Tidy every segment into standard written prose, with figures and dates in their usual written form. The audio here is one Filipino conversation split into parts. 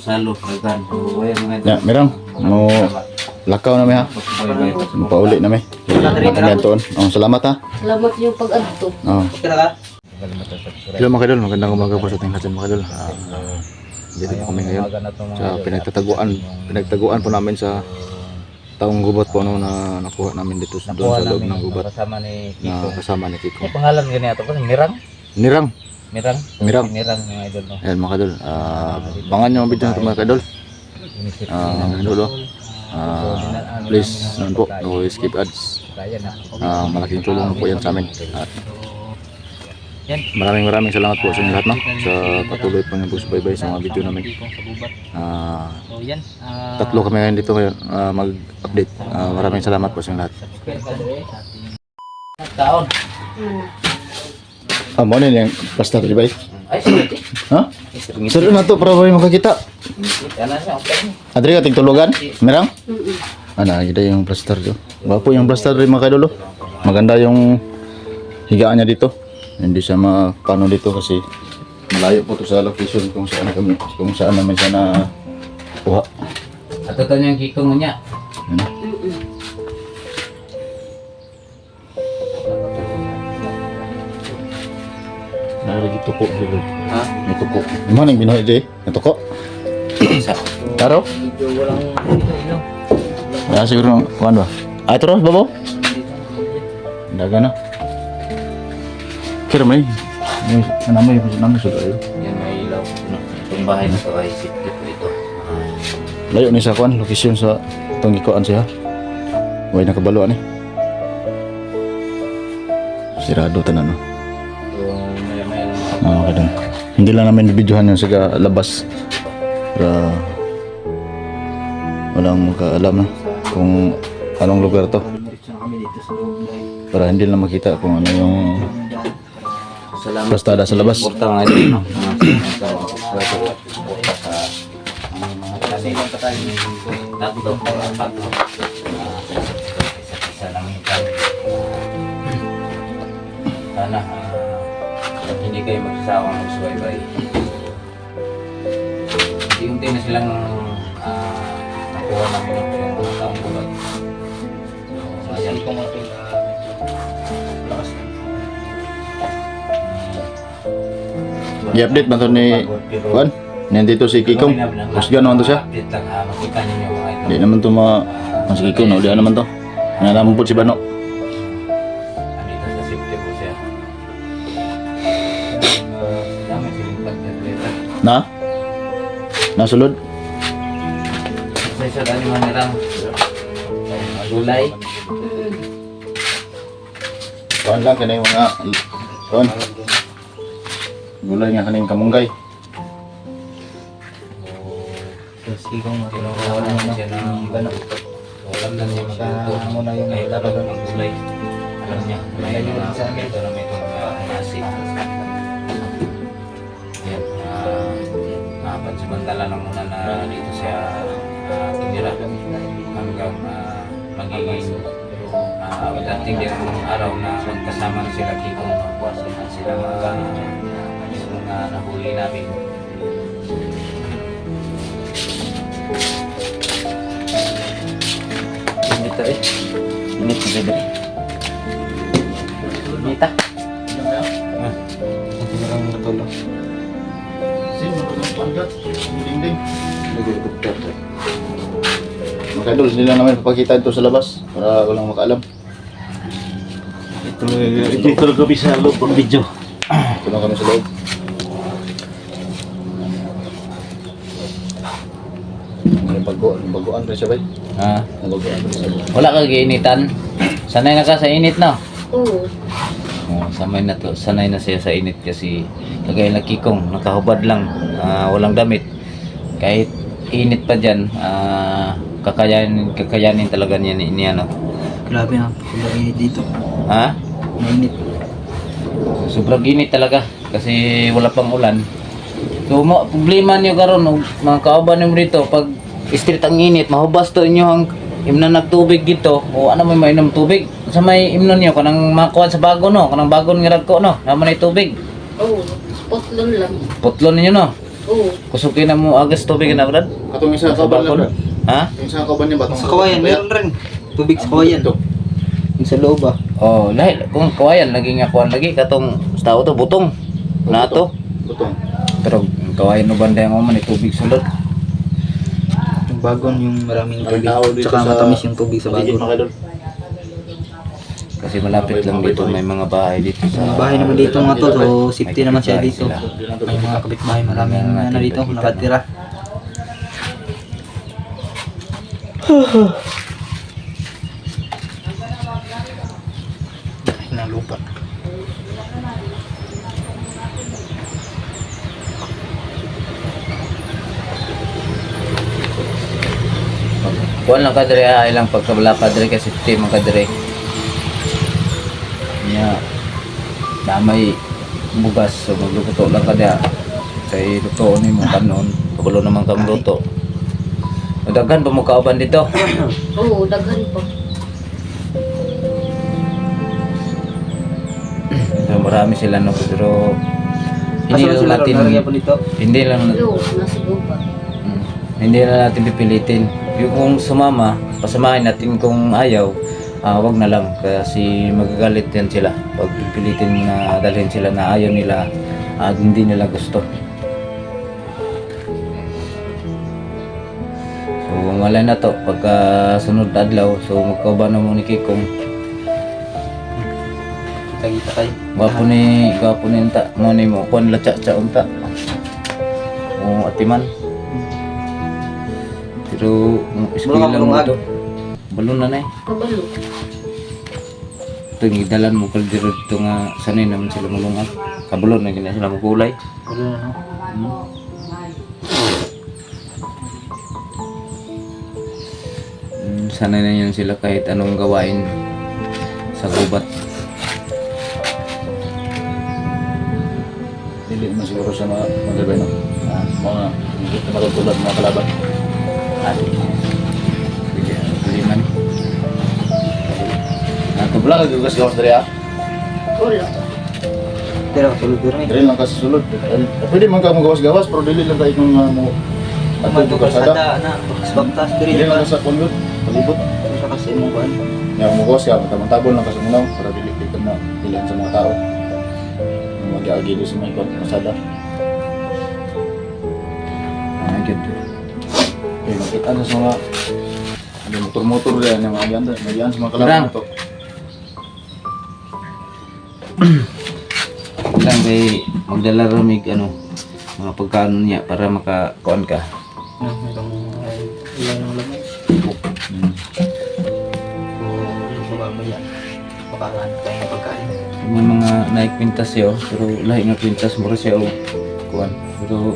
Salo, kagan. Ya, merang mau lakaw na may ha. Pauli na may. Matangyan salamat ha. Salamat yung pag-adto. Oh. Kira ka? Hello mga kadol, magandang umaga po sa ating lahat mga kadol. Dito po kami ngayon sa pinagtaguan po namin sa taong gubat po na nakuha namin dito doon sa loob ng gubat Kasama ni na Kiko. kasama ni Kiko. Ang pangalan ganito kasi Mirang? Nirang. Mirang? Mirang. Mirang mga idol no. Ayan mga kadol. Bangan nyo ang video na ito mga kadol. Dulo. Please naman po, no skip ads. Kaya na. Malaking tulong po yan sa amin. At Yan. maraming salamat po sa inyo lahat no, sa patuloy po ng subaybay sa mga video namin. So yan. Tatlo kami ngayon dito ngayon mag-update. Maraming salamat po sa inyo lahat. Taon. Mo na yung plaster di ba? Ay, sige. Ha? Sir na to para may makakita. Yan na siya. Okay. Adri ka tingtulugan? Merang? Ana, kita yung plaster do. Wapo yung plaster rin mga kadolo. Maganda yung higaan niya dito. Hindi siya mapano dito kasi malayo po to sa location kung saan namin siya na kuha. At ito niya yung Kiko niya. Ano? Nalagi tuko dito. Ha? May tuko. Mo nang binuhay di? May tuko. Isa. Taro? Medyo walang ilaw. Ya siguro kuan ba? Ay terus babo? Daga na. Kira may. Namay sudah ayo. Yan may ilaw. Itong bahay na ito ay sitip ito. Layo ni sa kuan location sa tong ikuan siya. Way nakabaluan ni. Sirado tanan no. Kadang. Hindi lang namin bibidyohan yung sa labas para walang makaalam na kung anong lugar to para hindi lang makita kung ano yung plastada sa labas. Porta mga ito, no? Tatlo, apat, no? Isa lang yung kami. Sana, hindi kayo magsasawang magsubaybay. Unti-unti na silang nakuha namin yung mga taong bulag. So, ayan po mga ito. I-update ba ito ni Juan? Nandito si Kikong. Kusgan naman to siya. Update lang, makita ninyo mga ito. Hindi naman to si Kikong. Nauli naman to. Nalaman po si Bano. Andito sa safety po siya. Dami silang pagkatleta. Na? Nasulod? Sa isa dami mga nirang gulay. Kuhan lang kanina yung mga kuhan. Gulay nga kanina kamunggay. Kasi kung kinukuha naman siya ng gano'n. Alam na niya magluto. Muna yung kahit talagang ng gulay. Alam niya. May mga sa amin. Ito na may itong nasi. Yan. Pansamantala lang muna na dito siya tumira. Hanggang magiging dating din araw na magkasama sila Kiko. Sila mga nahuli namin. Init eh. Init na ganda eh. Init ah. Hindi na lang natulog. Sino natulog panggat? Ding-ding. Nag-helicopter. Mga kadol, hindi lang namin papakita ito sa labas para walang makaalam. Ito talaga bisa loob ng video. Ito lang kami sa loob. May baguan rin siya ba? Ha? Baguan rin siya. Wala ka giinitan. Sanay na ka sa init no? Oo. Sanay na siya sa init kasi kagaya na Kikong, nakahubad lang, walang damit. Kahit init pa dyan, kakayanin talaga niya no? Grabe na, sobrang init dito. Ha? Mainit. Sobrang init talaga kasi wala pang ulan. So problema niyo karon mga kauban niyo dito pag street ang init, mahubas to inyo ang imnan nagtubig dito o ano may mainom tubig sa may imnon niyo kanang makuha sa bago no, kanang bagon nga ragko no, naman ay tubig. Oo. Potlon lang. Putlon ninyo no. Oo. Kusukin na mo agas tubig na, Brad. Katong isa Sa kauban balkon. lang. Ha? Yung isa kauban niya ba? Sa kawayan, meron rin. Tubig sa kawayan. Yung sa loob ah. Oh, lahi kung kawayan lagi nga kuan lagi katong tao to butong. Na to. Butong. Pero ang kawayan no banda yung man tubig sulod. Yung bagon yung maraming Maraming tubig. tao dito Tsaka sa- matamis yung tubig sa Paligid, bagon. mga idol. Kasi malapit lang dito may mga bahay dito sa Mga bahay naman dito mga tol, so safety naman siya dito. Sila. May mga kapitbahay maraming ano dito, nakatira. Ng lupa. Kuan lang kadre ay lang pagkabala kadre kasi team ang kadre. Nya damay bugas so magluto lang kada kay luto ni mo kanon kabulo naman kang luto. Daghan pa mo kauban dito. Oo, daghan po. So, marami sila no pero hindi Asa lang sila natin naragyan po dito? hindi lang Oo, nasa guba. hindi na natin pipilitin. Yung kung sumama, pasamahin natin kung ayaw, wag na lang kasi magagalit yan sila. Pag pipilitin mo na dalhin sila na ayaw nila at hindi nila gusto. So wala na to pagka sunod na adlaw, so magkauban na mo ni Kikong. Kita-kita kayo. Gwapo ni unta mo ni mo kon latsa unta. O atiman. Pero eskwela mo Bulungag. to. Balon na na eh. Kabalo. Ito yung idalan mo kal dito nga sanay naman sila mulungan. Kabulon na ganyan sila magulay. Wala na no? Sanay na yan sila kahit anong gawain sa gubat. Dili man siguro sa mga magabay no. Mga hindi na matutulad mga kalaban. At hindi man. Ito pala nagagawas gawas dari ah. Wala. Pero tulog rin eh. Dari lang kasi sulod. Pwede man ka magawas-gawas pero dili lang tayo kung mo ato Ito ito kasada. kasada na. Baktas diri Dili ba? lang sa kunyot. Palibot. Sa kasi mo kuan. Yang magawas ka matabon lang kasi munaw para dili kita na pilihan sa mga tao. Mag-agi do sa mga ikot kasada. Good. Okay, makita na sa mga ano, motor-motor yan, yung mga yan sa mga kalaban Kurang. na to. Lang kay magdala ramig ano mga pagkaano niya para makakuan ka. Merong ilan ng laman. Hmm. So, yung babaya. Makakaan tayo ng pagkain. May mga naik pintas yo pero lahi nga pintas mura siya o kuan. Pero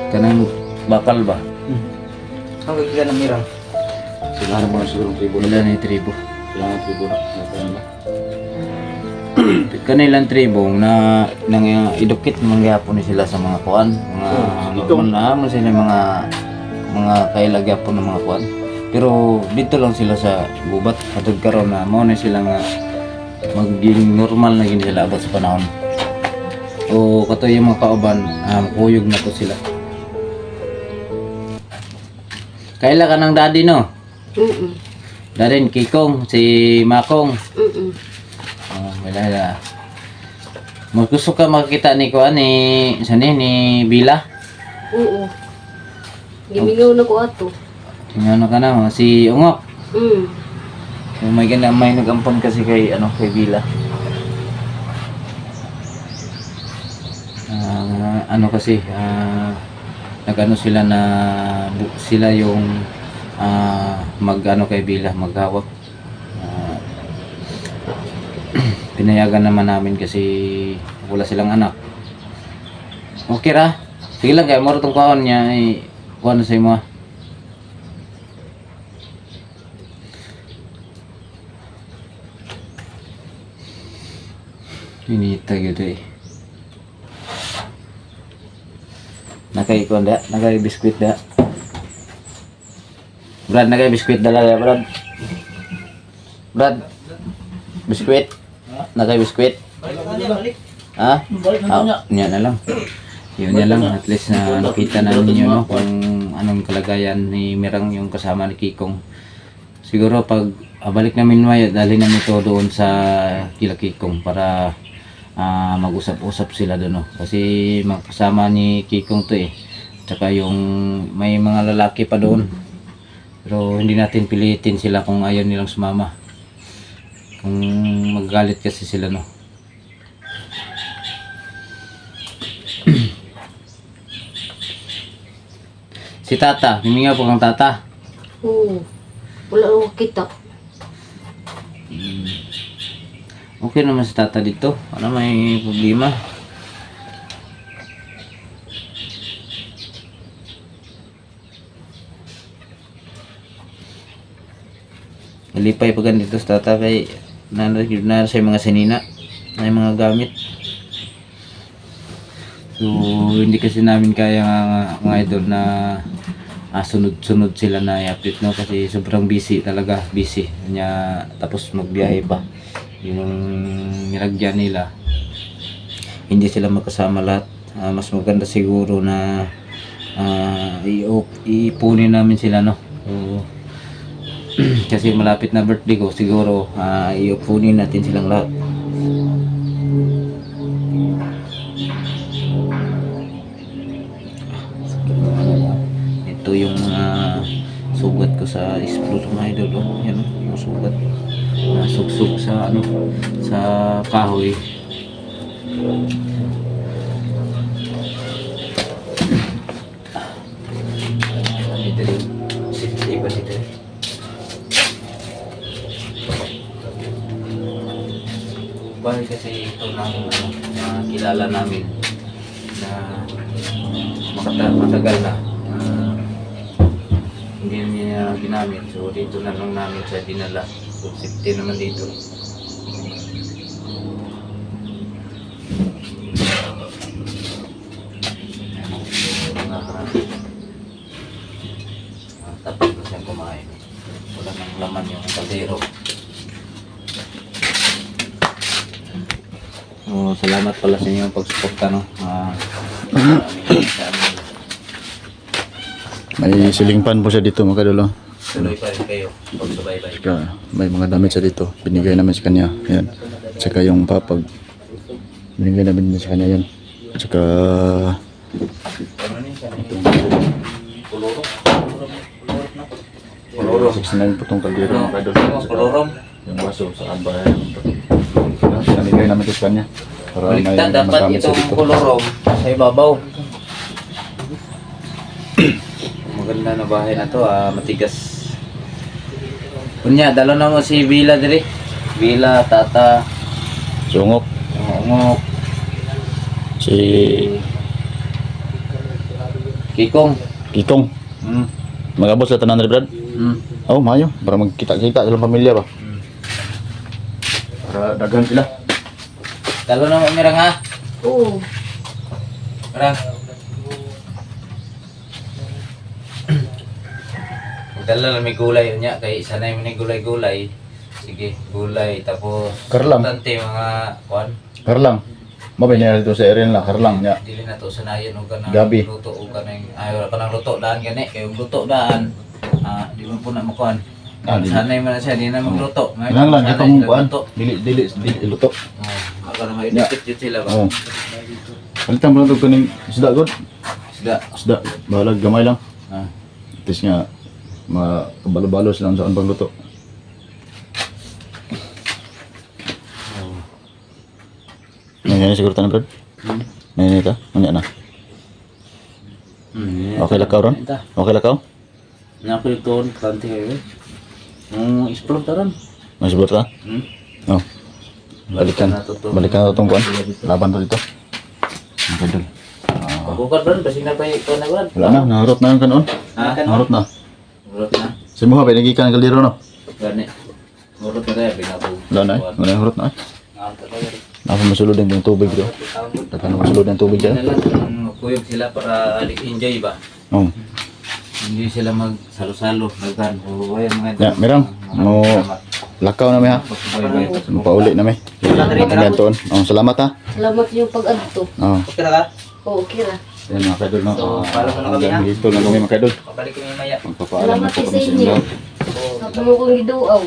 kanang bakal ba? Ang kikita ng mirang. Kailangan mo na siguro ng tribo na. Wala ni tribo. Kailangan ng tribo na. Kailangan na. Kanilang tribo na nang idukit mangyapon ni sila sa mga kuan, mga normal na mo sila mga kailagapon ng mga kuan. Pero dito lang sila sa gubat katong karon na mo na sila nga magiging normal na gini sila abot sa panahon. O kato yung mga kauban, kuyog na to sila. Kaila ka ng daddy no? Daddy Kikong, si Makong. Wala. Mo gusto ka makita ni kuan ni sani ni Bila? Oo. Gimingaw na ko ato. Tingnan ka na si Ungok. Mm. May may nagampon kasi kay kay Bila. Kasi nagano sila na sila yung magano kay Bila maghawak. Pinayagan naman namin kasi wala silang anak. Okay ra. Sige lang kaya mo itong kaon niya ay kuha na sa imo. Inita gitu eh. Nakaikon da, nakay biskuit da. Brad, nakay biskuit dala ya, Brad. Brad. Biskuit. Nakay biskuit. Ha? Niya na lang. Yun na lang, at least na nakita na ninyo no, kung anong kalagayan ni Mirang yung kasama ni Kikong. Siguro pag balik namin maya, dali namin ito doon sa kila Kikong para mag-usap-usap sila doon. No? Kasi magkasama ni Kikong to eh. Tsaka yung may mga lalaki pa doon. Pero hindi natin pilitin sila kung ayaw nilang sumama. Kung magagalit kasi sila no. Si Tata, himinga po kang Tata. Oo. Wala akong kita. Okay naman si Tata dito. Ano may problema? Nalipay pa ganito sa Tata kay na sa mga sinina. May mga gamit. So, hindi kasi namin kaya mga idol na sunod-sunod sila na i-update no kasi sobrang busy talaga, busy niya tapos magbiyahe pa yung nilagyan nila, hindi sila magkasama lahat. Mas maganda siguro na ipunin namin sila no. So, kasi malapit na birthday ko siguro iupunin natin silang lahat. Ito yung sugat ko sa explode mga idol. Oh, yan yung sugat. Nasugsug sa ano sa kahoy. Dito rin. Safety ba dito? Bali kasi ito ng kilala namin na matagal na. Hindi niya ginamit, so dito na lang namin siya dinala. So safety naman dito. Tapos na siyang kumain. Wala nang laman yung kaldero. So, salamat pala sa inyong pagsuporta no. May ceiling fan po siya dito mga kadolo. Tuloy pa rin kayo pagsubaybay. Saka may mga damit siya dito. Binigay namin sa kanya. Yan. Saka yung papag. Binigay namin din sa kanya yan. Saka Ano ni siya? Puloro. Puloro. 69 po itong kaldero mga kadolo. Puloro. Yung baso sa abay. Binigay namin ito sa kanya. Para may Baliktad dapat magamit siya itong dito. puloro sa ibabaw. Maganda na bahay na to, matigas. Kunya, dalo na mo si Vila dire. Vila, Tata, Sungok. Ungok, Si Kikong. Kitong. Hmm. Magabot sa tanan rin Brad. Hmm. Oh, mayo. Para magkita-kita silang pamilya ba? Para dagan sila. Dalo na mo mirang ha. Oo. Mirang. Dala lang may gulay niya kay sanay mo ni gulay-gulay. Sige, gulay tapos Karlang. tante mga kuan. Karlang. Mabay niya dito sa area nila. Karlang niya. Dili na to sanayan og kanang Gabi. luto og kanang ayo kanang luto daan gani kay yung luto daan di mo po na makuan. Dili. Sanay man na siya di na magluto. Ngayon, Lang lang sanay itong sila kuan. luto. Dili luto. Ako na maidikit yun sila ba. Oh. Palitan mo lang ito kaning isda god. Sida. Isda. Balag gamay lang. Ah. Tis nga makabalo-balo silang saan pagluto. Nangyay siguro tanan Brad. Nangyay ka? Nangyay na. Okay lang ka ron? Okay lang ka? Nako ito tante kayo. Explode ta ron. Masibot ka? Hmm. Oh. Balikan. Balikan na itong kuan. Laban to dito. Ang kadol. Pagbukat ron basi na pa ito na kuan. Wala na, naharot na yung kanon. Ha? Naharot na. Urot na. Si Muha, pinagi ka ng kaldero no? Gani. Urot na kaya pinapog. Wala na eh. Wala na harot na eh. Alta kaya. Napa masulod din yung tubig bro. Taka na masulod ng tubig dyan. Kuyog sila para enjoy ba? Oh. Hindi sila magsalo-salo, nagkan. O ayan mga Ya, merang. Mo lakaw na may ha. Pauli na may. Pagyantoon. Oh, salamat ha. Salamat yung pag-adto. Oh. Okay na ka? Oo, okay ra. Yan mga kaidol, no? So, follow mo na kami, hanggang ha? dito lang kami mga kaidol. Pabalik kami maya. Magpapaalam na Salamat po sa kami sa inyo. inyo. Sa mo kong giduaw.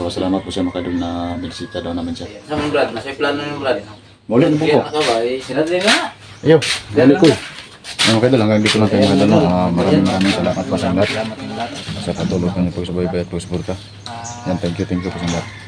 Salamat po sa mga kaidol na binisita daw namin siya. Sa mga brad, nasa plano yung brad. Muli na po Kaya po. na ka ba? Sinadali na nga. Ayo, dali ko. Mga kaidol, hanggang dito lang tayo mga kaidol, no? Maraming salamat po sa lahat. Salamat ng lahat. Sa patuloy ng pagsubaybay at pagsuporta. Yan, thank you po sa lahat.